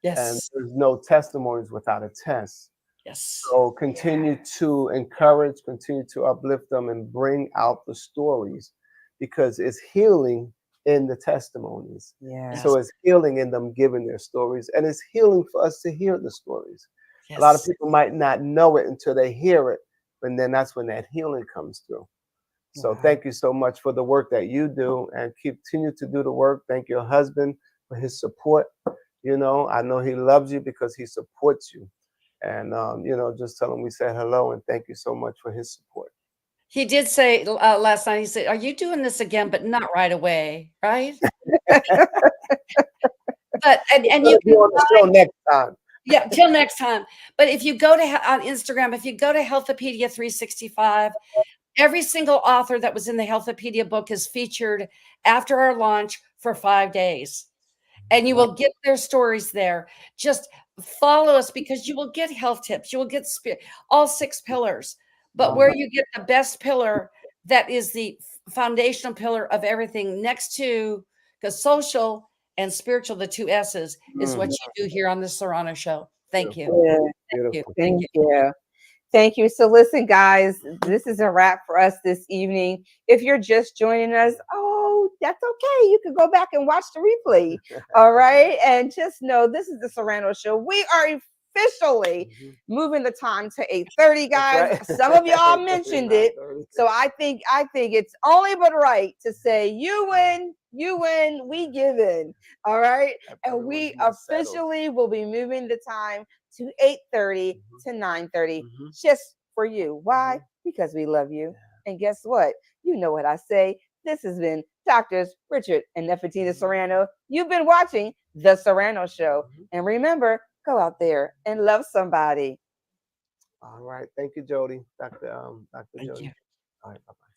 And Yes. there's no testimonies without a test. Yes. So continue to encourage, continue to uplift them and bring out the stories, because it's healing in the testimonies. Yeah. So it's healing in them giving their stories, and it's healing for us to hear the stories. Yes. A lot of people might not know it until they hear it, and then that's when that healing comes through. So thank you so much for the work that you do, and continue to do the work. Thank your husband for his support. You know, I know he loves you because he supports you. And, you know, just tell him we said hello and thank you so much for his support. He did say last night, he said, "Are you doing this again, but not right away, right?" But and you Be can on the show next time. yeah, till next time. But if you go to on Instagram, if you go to Healthopedia 365, every single author that was in the Healthopedia book is featured after our launch for 5 days. And you will get their stories there. Just follow us, because you will get health tips. You will get all 6 pillars. But where you get the best pillar, that is the foundational pillar of everything, next to, because social and spiritual, the 2 S's, is what you do here on the Serrano Show. Thank you. Beautiful. Thank you. Thank you. So listen, guys, this is a wrap for us this evening. If you're just joining us, oh, that's okay. You can go back and watch the replay. All right. And just know this is the Serrano Show. We are officially moving the time to 8:30, guys. Right. Some of y'all mentioned it. So I think it's only but right to say you win, we give in. All right. And we officially will be moving the time to 8:30 to 9:30 just for you. Why? Because we love you. And guess what? You know what I say. This has been Doctors Richard and Nefertina Serrano. You've been watching The Serrano Show. And remember, go out there and love somebody. All right. Thank you, Jody. Dr. Thank Jody. you. All right. Bye-bye.